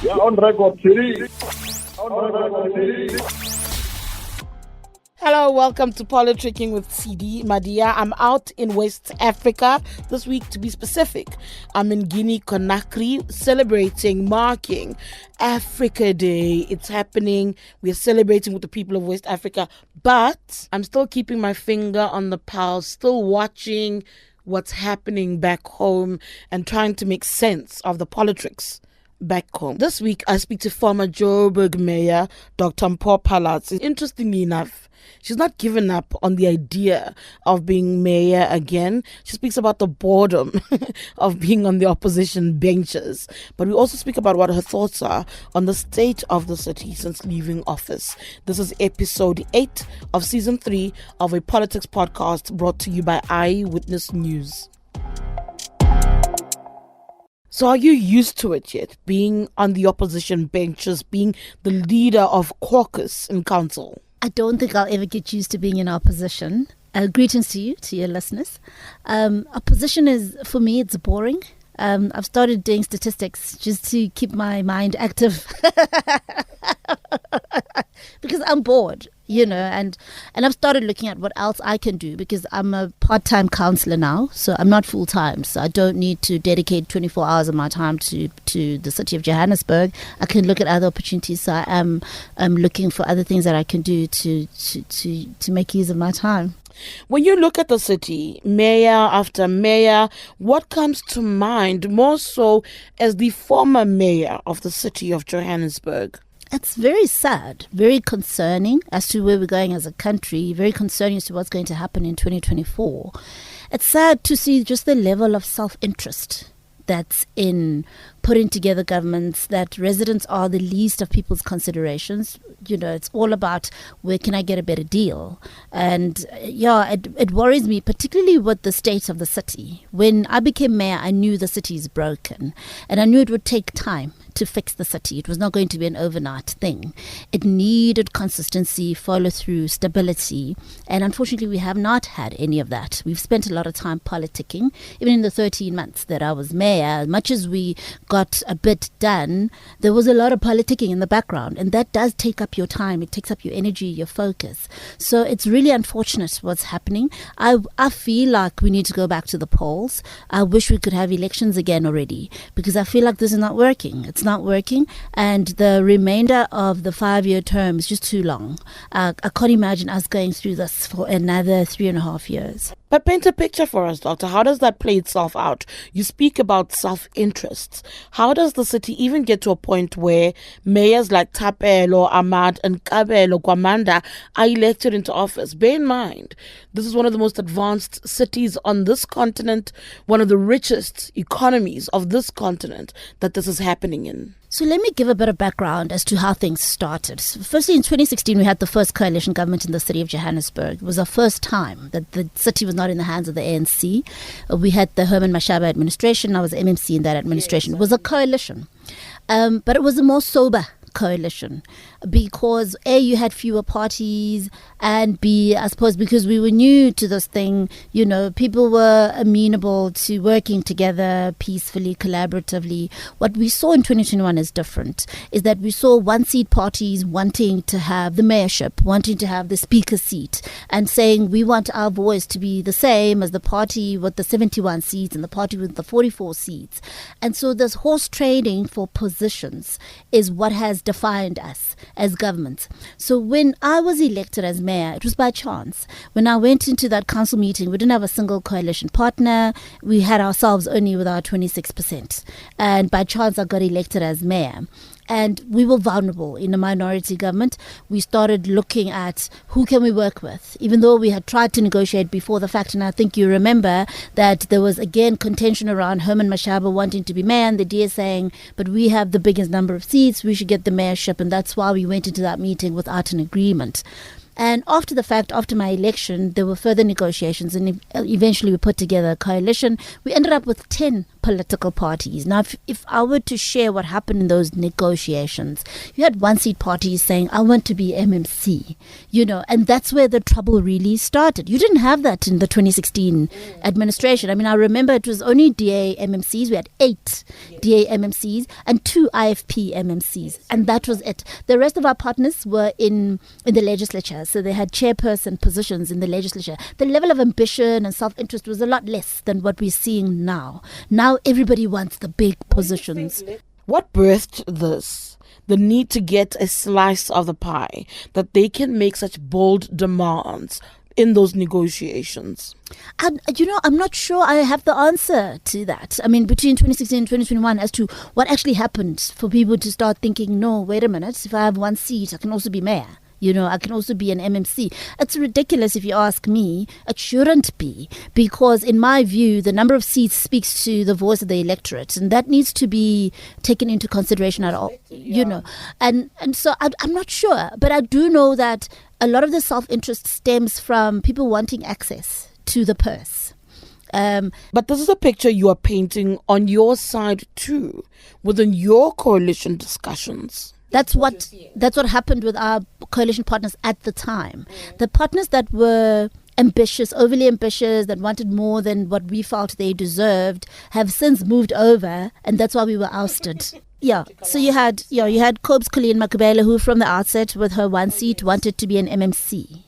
Yeah, on record, Tshidi. On record, Tshidi. Hello, welcome to Politricking with Tshidi Madia. I'm out in West Africa this week, to be specific. I'm in Guinea-Conakry marking Africa Day. It's happening. We're celebrating with the people of West Africa, but I'm still keeping my finger on the pulse, still watching what's happening back home and trying to make sense of the politics back home. This week, I speak to former Joburg Mayor, Dr. Mpho Phalatse. Interestingly enough, she's not given up on the idea of being mayor again. She speaks about the boredom of being on the opposition benches. But we also speak about what her thoughts are on the state of the city since leaving office. This is episode 8 of season 3 of a politics podcast brought to you by Eyewitness News. So are you used to it yet, being on the opposition benches, being the leader of Caucus in council? I don't think I'll ever get used to being in opposition. Greetings to you, to your listeners. Opposition is, for me, it's boring. I've started doing statistics just to keep my mind active because I'm bored, and I've started looking at what else I can do because I'm a part-time councillor now, so I'm not full-time, so I don't need to dedicate 24 hours of my time to the city of Johannesburg. I can look at other opportunities, so I am looking for other things that I can do to make use of my time. When you look at the city, mayor after mayor, what comes to mind more so as the former mayor of the city of Johannesburg? It's very sad, very concerning as to where we're going as a country, very concerning as to what's going to happen in 2024. It's sad to see just the level of self-interest that's in putting together governments, that residents are the least of people's considerations. It's all about where can I get a better deal. And it worries me, particularly with the state of the city. When I became mayor, I knew the city is broken and I knew it would take time to fix the city. It was not going to be an overnight thing. It needed consistency, follow through, stability. And unfortunately, we have not had any of that. We've spent a lot of time politicking. Even in the 13 months that I was mayor, as much as we got a bit done, there was a lot of politicking in the background. And that does take up your time. It takes up your energy, your focus. So it's really unfortunate what's happening. I feel like we need to go back to the polls. I wish we could have elections again already because I feel like this is not working. It's not working, and the remainder of the 5-year term is just too long. I can't imagine us going through this for another 3.5 years. But paint a picture for us, Doctor. How does that play itself out? You speak about self-interests. How does the city even get to a point where mayors like Thapelo, Ahmad and Kabelo Gwamanda are elected into office? Bear in mind, this is one of the most advanced cities on this continent, one of the richest economies of this continent that this is happening in. So let me give a bit of background as to how things started. Firstly, in 2016, we had the first coalition government in the city of Johannesburg. It was our first time that the city was not in the hands of the ANC. We had the Herman Mashaba administration. I was MMC in that administration. It was a coalition, but it was a more sober coalition because A, you had fewer parties, and B, I suppose because we were new to this thing, people were amenable to working together peacefully, collaboratively. What we saw in 2021 is different, is that we saw one-seat parties wanting to have the mayorship, wanting to have the speaker seat, and saying we want our voice to be the same as the party with the 71 seats and the party with the 44 seats. And so this horse trading for positions is what has defined us as governments. So when I was elected as mayor, it was by chance. When I went into that council meeting, we didn't have a single coalition partner. We had ourselves only with our 26%. And by chance, I got elected as mayor. And we were vulnerable in a minority government. We started looking at who can we work with, even though we had tried to negotiate before the fact. And I think you remember that there was again contention around Herman Mashaba wanting to be mayor and the DS saying, but we have the biggest number of seats, we should get the mayorship. And that's why we went into that meeting without an agreement. And after the fact, after my election, there were further negotiations and eventually we put together a coalition. We ended up with 10 political parties. Now, if I were to share what happened in those negotiations, you had one-seat parties saying, I want to be MMC, and that's where the trouble really started. You didn't have that in the 2016 administration. I mean, I remember it was only DA MMCs. We had 8 DA MMCs and 2 IFP MMCs, and that was it. The rest of our partners were in the legislature, so they had chairperson positions in the legislature. The level of ambition and self-interest was a lot less than what we're seeing now. Now everybody wants the big positions. What birthed this? The need to get a slice of the pie, that they can make such bold demands in those negotiations? And, I'm not sure I have the answer to that. I mean, between 2016 and 2021, as to what actually happened for people to start thinking, no, wait a minute, if I have one seat, I can also be mayor. I can also be an MMC. It's ridiculous if you ask me. It shouldn't be, because in my view, the number of seats speaks to the voice of the electorate, and that needs to be taken into consideration at all, And so I'm not sure, but I do know that a lot of the self-interest stems from people wanting access to the purse. But this is a picture you are painting on your side too, within your coalition discussions. That's what happened with our coalition partners at the time. The partners that were ambitious, overly ambitious, that wanted more than what we felt they deserved, have since moved over, and that's why we were ousted. Yeah. So you had Cobes Colleen Makabela, who from the outset with her one seat wanted to be an MMC.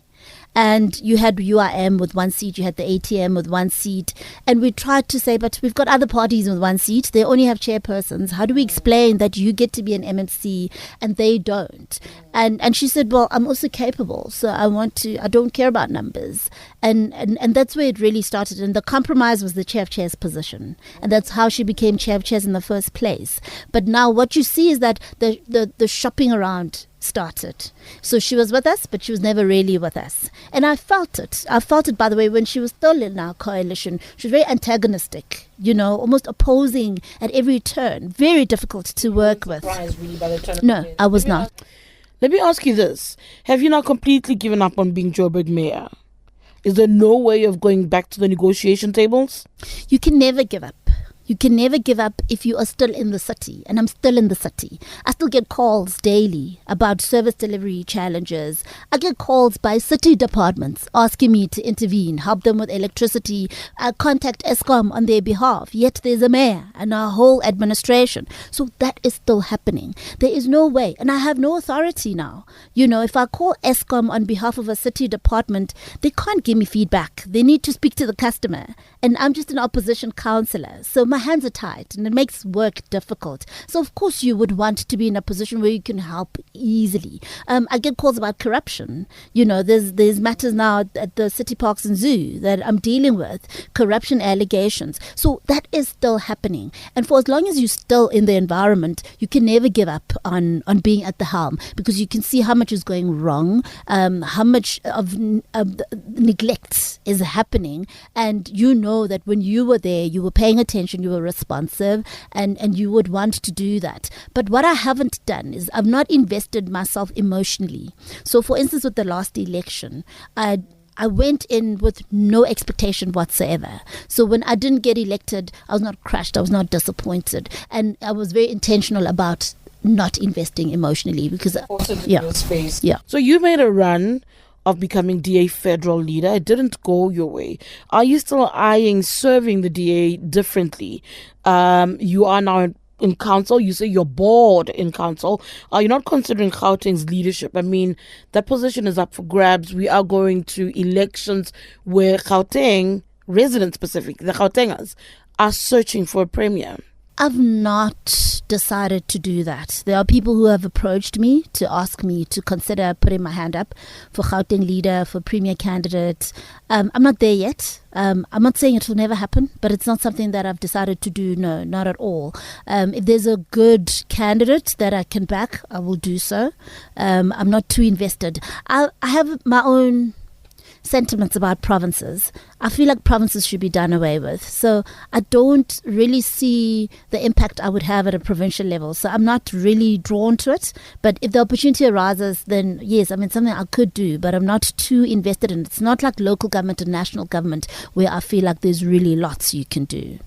And you had URM with one seat, you had the ATM with one seat. And we tried to say, but we've got other parties with one seat. They only have chairpersons. How do we explain that you get to be an MMC and they don't? And she said, well, I'm also capable. So I don't care about numbers. And that's where it really started. And the compromise was the chair of chairs position. And that's how she became chair of chairs in the first place. But now what you see is that the shopping around started. So she was with us, but she was never really with us. And I felt it. I felt it, by the way, when she was still in our coalition. She was very antagonistic, almost opposing at every turn. Very difficult to work with. No, I was not. Let me ask you this. Have you now completely given up on being Joburg Mayor? Is there no way of going back to the negotiation tables? You can never give up. You can never give up if you are still in the city, and I'm still in the city. I still get calls daily about service delivery challenges. I get calls by city departments asking me to intervene, help them with electricity, contact Eskom on their behalf. Yet there's a mayor and a whole administration. So that is still happening. There is no way, and I have no authority now. If I call Eskom on behalf of a city department, they can't give me feedback. They need to speak to the customer, and I'm just an opposition councillor. So my hands are tied, and it makes work difficult. So of course you would want to be in a position where you can help easily. I get calls about corruption. There's matters now at the City Parks and Zoo that I'm dealing with, corruption allegations. So that is still happening. And for as long as you're still in the environment, you can never give up on being at the helm, because you can see how much is going wrong, how much of neglect is happening, and that when you were there, you were paying attention, you were responsive, and you would want to do that. But what I haven't done is I've not invested myself emotionally. So for instance, with the last election, I went in with no expectation whatsoever. So when I didn't get elected, I was not crushed, I was not disappointed, and I was very intentional about not investing emotionally, because So you made a run of becoming DA federal leader. It didn't go your way. Are you still eyeing serving the DA differently? You are now in council. You say you're bored in council. Are you not considering Gauteng's leadership? I mean, that position is up for grabs. We are going to elections where Gauteng, residents specifically, the Gautengers, are searching for a premier. I've not decided to do that. There are people who have approached me to ask me to consider putting my hand up for Gauteng leader, for premier candidate. I'm not there yet. I'm not saying it will never happen, but it's not something that I've decided to do. No, not at all. If there's a good candidate that I can back, I will do so. I'm not too invested. I have my own sentiments about provinces. I feel like provinces should be done away with. So I don't really see the impact I would have at a provincial level. So I'm not really drawn to it. But if the opportunity arises, then yes, something I could do, but I'm not too invested in it. It's not like local government and national government where I feel like there's really lots you can do.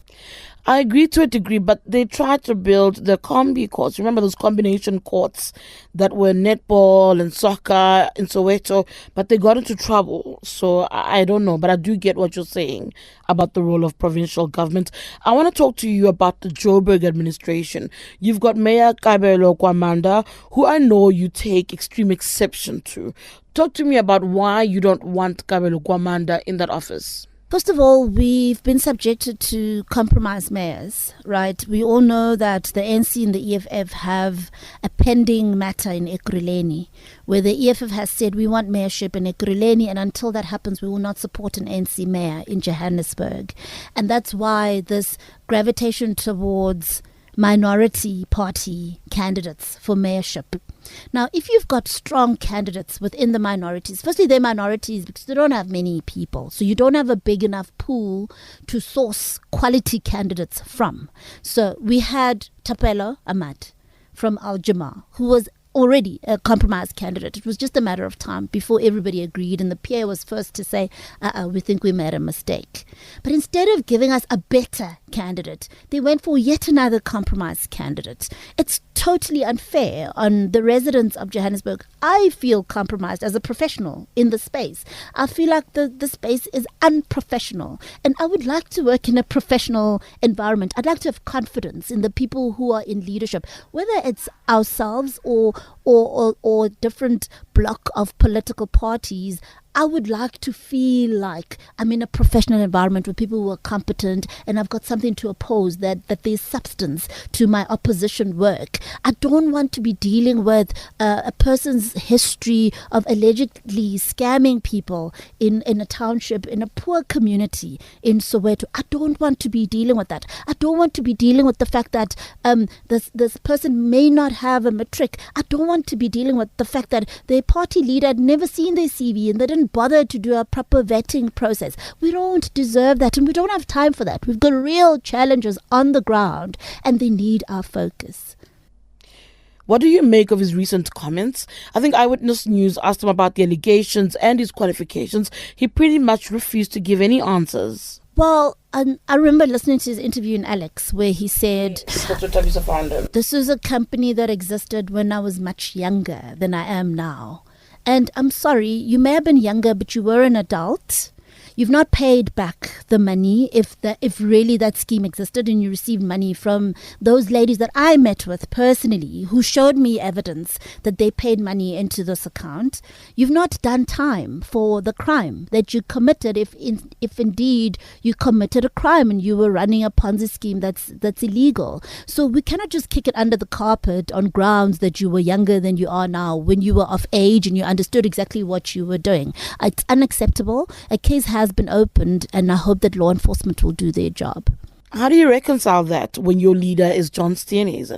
I agree to a degree, but they tried to build the combi courts. Remember those combination courts that were netball and soccer in Soweto, but they got into trouble. So I don't know, but I do get what you're saying about the role of provincial government. I want to talk to you about the Joburg administration. You've got Mayor Kabelo Gwamanda, who I know you take extreme exception to. Talk to me about why you don't want Kabelo Gwamanda in that office. First of all, we've been subjected to compromise mayors, right? We all know that the ANC and the EFF have a pending matter in Ekurhuleni, where the EFF has said we want mayorship in Ekurhuleni, and until that happens, we will not support an ANC mayor in Johannesburg. And that's why this gravitation towards minority party candidates for mayorship. Now, if you've got strong candidates within the minorities, firstly, they're minorities because they don't have many people. So you don't have a big enough pool to source quality candidates from. So we had Thapelo Ahmad from Al Jamaa, who was already a compromise candidate. It was just a matter of time before everybody agreed, and the PA was first to say, we think we made a mistake. But instead of giving us a better candidate, they went for yet another compromise candidate. It's totally unfair on the residents of Johannesburg. I feel compromised as a professional in the space. I feel like the space is unprofessional, and I would like to work in a professional environment. I'd like to have confidence in the people who are in leadership, whether it's ourselves or different block of political parties. I would like to feel like I'm in a professional environment with people who are competent, and I've got something to oppose, that there's substance to my opposition work. I don't want to be dealing with a person's history of allegedly scamming people in a township, in a poor community in Soweto. I don't want to be dealing with that. I don't want to be dealing with the fact that this person may not have a matric. I don't want to be dealing with the fact that their party leader had never seen their CV and they didn't bother to do a proper vetting process. We don't deserve that, and we don't have time for that. We've got real challenges on the ground, and they need our focus. What do you make of his recent comments? I think Eyewitness News asked him about the allegations and his qualifications. He pretty much refused to give any answers. Well, I remember listening to his interview in Alex where he said, this is a company that existed when I was much younger than I am now. And I'm sorry, you may have been younger, but you were an adult. You've not paid back the money if really that scheme existed, and you received money from those ladies that I met with personally who showed me evidence that they paid money into this account. You've not done time for the crime that you committed, if indeed you committed a crime and you were running a Ponzi scheme that's illegal. So we cannot just kick it under the carpet on grounds that you were younger than you are now, when you were of age and you understood exactly what you were doing. It's unacceptable. A case has been opened, and I hope that law enforcement will do their job. How do you reconcile that when your leader is John Smit?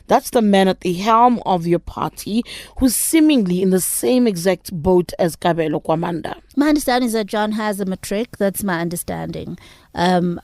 That's the man at the helm of your party who's seemingly in the same exact boat as Kabelo Gwamanda. My understanding is that John has a matric. That's my understanding. And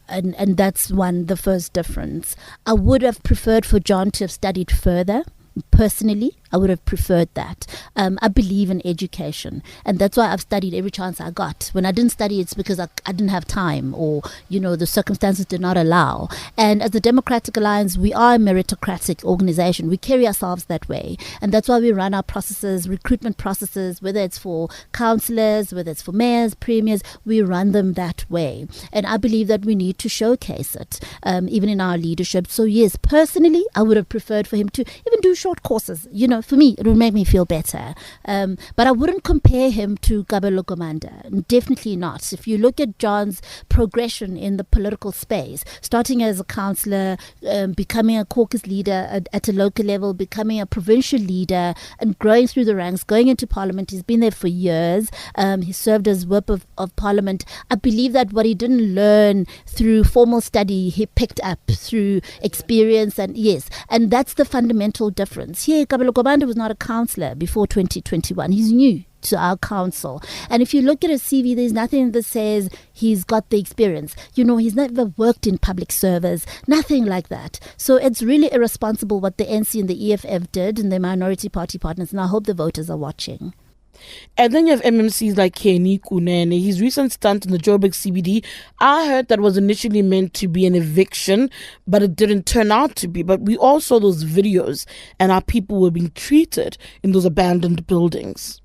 that's the first difference. I would have preferred for John to have studied further. Personally, I would have preferred that. I believe in education, and that's why I've studied every chance I got. When I didn't study, it's because I didn't have time, or the circumstances did not allow. And as the Democratic Alliance, we are a meritocratic organization. We carry ourselves that way, and that's why we run our processes, recruitment processes, whether it's for councillors, whether it's for mayors, premiers, we run them that way. And I believe that we need to showcase it, even in our leadership. So yes, personally, I would have preferred for him to even do short courses. For me, it would make me feel better. But I wouldn't compare him to Kabelo Gwamanda. Definitely not. If you look at John's progression in the political space, starting as a councillor, becoming a caucus leader at a local level, becoming a provincial leader, and growing through the ranks, going into parliament. He's been there for years. He served as whip of parliament. I believe that what he didn't learn through formal study, he picked up through experience, and that's the fundamental difference. Here, Kabelo Gwamanda was not a councillor before 2021. He's new to our council. And if you look at his CV, there's nothing that says he's got the experience. He's never worked in public service, nothing like that. So it's really irresponsible what the NC and the EFF did and their minority party partners, and I hope the voters are watching. And then you have MMCs like Kunene. His recent stunt in the Joburg CBD, I heard that was initially meant to be an eviction, but it didn't turn out to be. But we all saw those videos and how people were being treated in those abandoned buildings.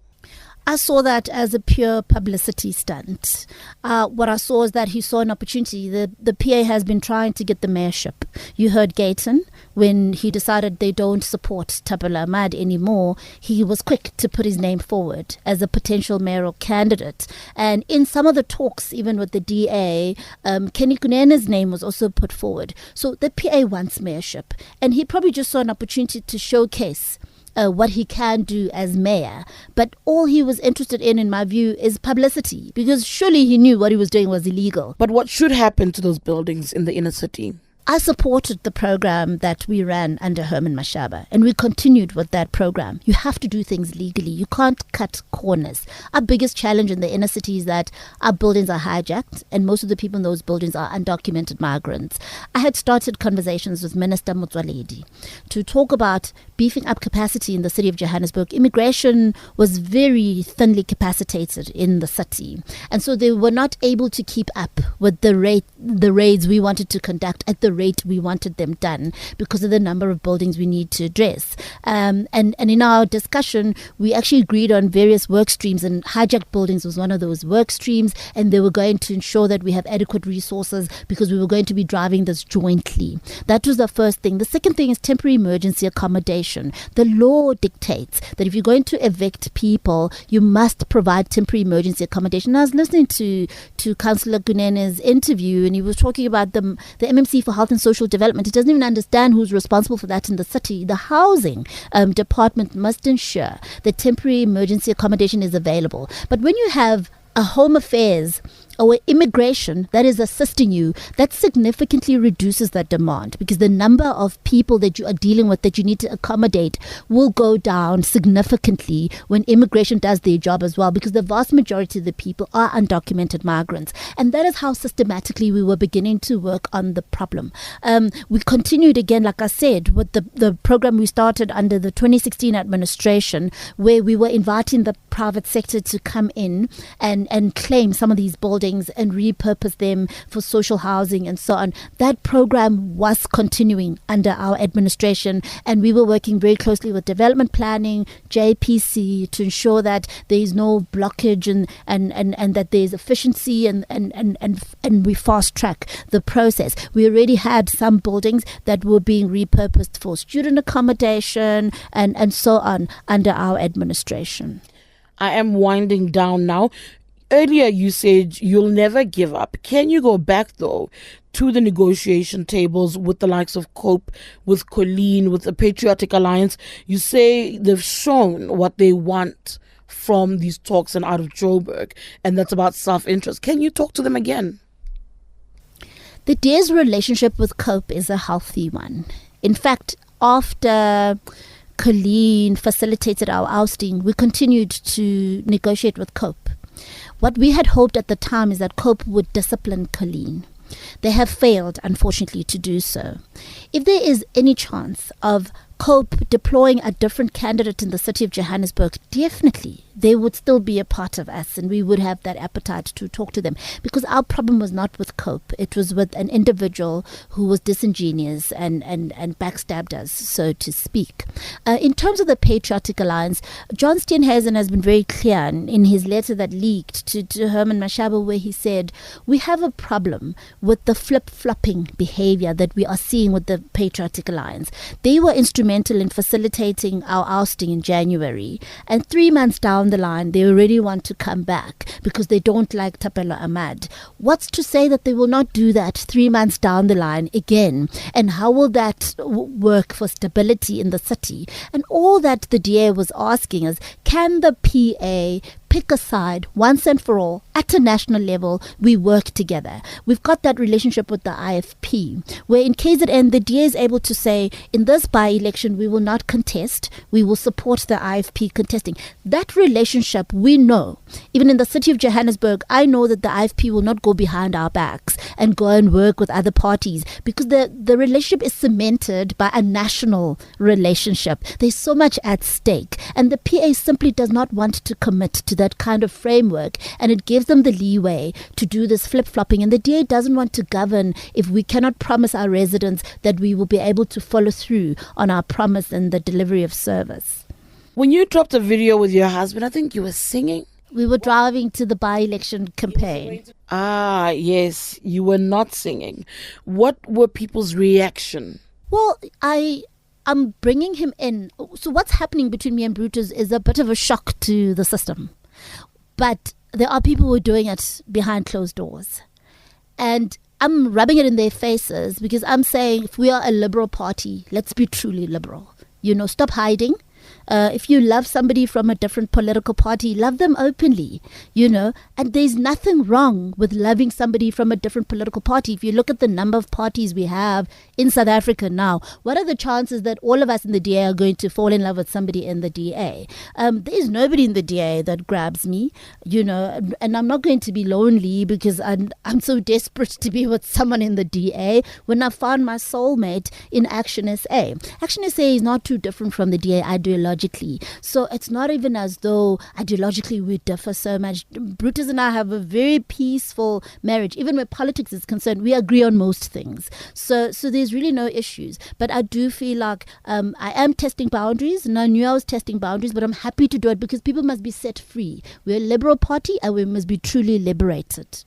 I saw that as a pure publicity stunt. What I saw is that he saw an opportunity. The PA has been trying to get the mayorship. You heard Gayton, when he decided they don't support Thapelo Amad anymore, he was quick to put his name forward as a potential mayoral candidate. And in some of the talks, even with the DA, Kenny Kunene's name was also put forward. So the PA wants mayorship. And he probably just saw an opportunity to showcase what he can do as mayor. But all he was interested in my view, is publicity, because surely he knew what he was doing was illegal. But what should happen to those buildings in the inner city? I supported the program that we ran under Herman Mashaba, and we continued with that program. You have to do things legally. You can't cut corners. Our biggest challenge in the inner city is that our buildings are hijacked, and most of the people in those buildings are undocumented migrants. I had started conversations with Minister Motsoaledi to talk about beefing up capacity in the city of Johannesburg. Immigration was very thinly capacitated in the city, and so they were not able to keep up with the raids we wanted to conduct at the rate we wanted them done because of the number of buildings we need to address. And in our discussion, we actually agreed on various work streams, and hijacked buildings was one of those work streams, and they were going to ensure that we have adequate resources because we were going to be driving this jointly. That was the first thing. The second thing is temporary emergency accommodation. The law dictates that if you're going to evict people, you must provide temporary emergency accommodation. I was listening to Councillor Kunene's interview, and he was talking about the MMC for Health and Social Development. He doesn't even understand who's responsible for that in the city. The housing department must ensure that temporary emergency accommodation is available. But when you have a Home Affairs or immigration that is assisting you, that significantly reduces that demand, because the number of people that you are dealing with that you need to accommodate will go down significantly when immigration does their job as well, because the vast majority of the people are undocumented migrants. And that is how systematically we were beginning to work on the problem. We continued again, like I said, with the program we started under the 2016 administration, where we were inviting the private sector to come in and claim some of these buildings and repurpose them for social housing and so on. That program was continuing under our administration, and we were working very closely with development planning, JPC, to ensure that there is no blockage and that there is efficiency and we fast track the process. We already had some buildings that were being repurposed for student accommodation and so on under our administration. I am winding down now. Earlier you said you'll never give up. Can you go back, though, to the negotiation tables with the likes of COPE, with Colleen, with the Patriotic Alliance? You say they've shown what they want from these talks and out of Joburg, and that's about self-interest. Can you talk to them again? The DA's relationship with COPE is a healthy one. In fact, after Colleen facilitated our ousting, we continued to negotiate with COPE. What we had hoped at the time is that COPE would discipline Colleen. They have failed, unfortunately, to do so. If there is any chance of COPE deploying a different candidate in the city of Johannesburg, definitely they would still be a part of us, and we would have that appetite to talk to them, because our problem was not with COPE. It was with an individual who was disingenuous and backstabbed us, so to speak. In terms of the Patriotic Alliance, John Steenhuisen has been very clear in his letter that leaked to Herman Mashaba, where he said, we have a problem with the flip-flopping behavior that we are seeing with the Patriotic Alliance. They were instrumental in facilitating our ousting in January, and 3 months down the line they already want to come back because they don't like Thapelo Amad. What's to say that they will not do that 3 months down the line again? And how will that work for stability in the city? And all that the DA was asking is, can the PA pick a side once and for all at a national level, we work together. We've got that relationship with the IFP, where in KZN, the DA is able to say, in this by-election, we will not contest, we will support the IFP contesting. That relationship, we know. Even in the city of Johannesburg, I know that the IFP will not go behind our backs and go and work with other parties, because the relationship is cemented by a national relationship. There's so much at stake. And the PA simply does not want to commit to that kind of framework, and it gives them the leeway to do this flip-flopping. And the DA doesn't want to govern if we cannot promise our residents that we will be able to follow through on our promise and the delivery of service. When you dropped a video with your husband, I think you were singing. We were driving to the by-election campaign. Ah, yes, you were not singing. What were people's reaction? Well, I'm bringing him in. So what's happening between me and Brutus is a bit of a shock to the system. But there are people who are doing it behind closed doors. And I'm rubbing it in their faces, because I'm saying, if we are a liberal party, let's be truly liberal. Stop hiding. If you love somebody from a different political party, love them openly, and there's nothing wrong with loving somebody from a different political party. If you look at the number of parties we have in South Africa now, what are the chances that all of us in the DA are going to fall in love with somebody in the DA? There's nobody in the DA that grabs me, and I'm not going to be lonely because I'm so desperate to be with someone in the DA when I found my soulmate in ActionSA. ActionSA is not too different from the DA ideologically. So it's not even as though ideologically we differ so much. Brutus and I have a very peaceful marriage. Even where politics is concerned, we agree on most things. So there's really no issues. But I do feel like I am testing boundaries, and I knew I was testing boundaries, but I'm happy to do it because people must be set free. We're a liberal party and we must be truly liberated.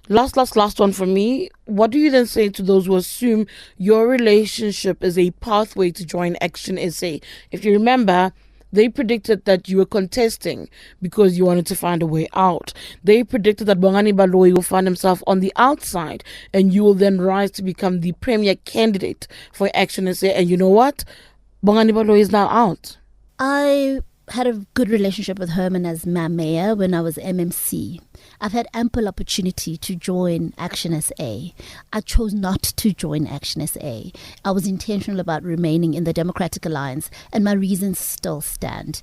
Last one for me. What do you then say to those who assume your relationship is a pathway to join ActionSA? If you remember, they predicted that you were contesting because you wanted to find a way out. They predicted that Bongani Baloyi will find himself on the outside and you will then rise to become the premier candidate for ActionSA. And you know what? Bongani Baloyi is now out. I had a good relationship with Herman as my mayor when I was MMC. I've had ample opportunity to join ActionSA. I chose not to join ActionSA. I was intentional about remaining in the Democratic Alliance, and my reasons still stand.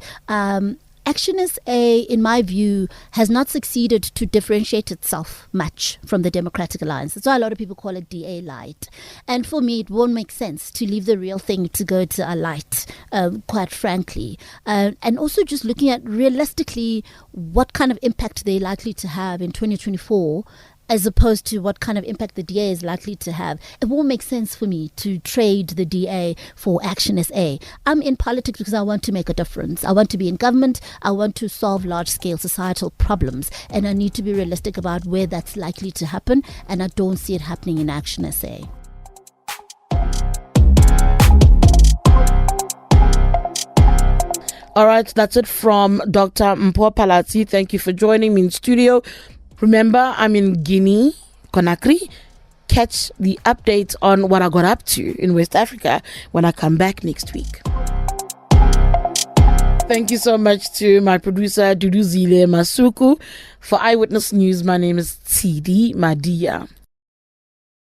ActionSA, in my view, has not succeeded to differentiate itself much from the Democratic Alliance. That's why a lot of people call it DA Light. And for me, it won't make sense to leave the real thing to go to a light, quite frankly. And also just looking at realistically what kind of impact they're likely to have in 2024 as opposed to what kind of impact the DA is likely to have. It won't make sense for me to trade the DA for ActionSA. I'm in politics because I want to make a difference. I want to be in government. I want to solve large-scale societal problems. And I need to be realistic about where that's likely to happen. And I don't see it happening in ActionSA. All right, that's it from Dr. Mpho Phalatse. Thank you for joining me in studio. Remember, I'm in Guinea, Conakry. Catch the updates on what I got up to in West Africa when I come back next week. Thank you so much to my producer, Duduzile Masuku. For Eyewitness News, my name is Tshidi Madia.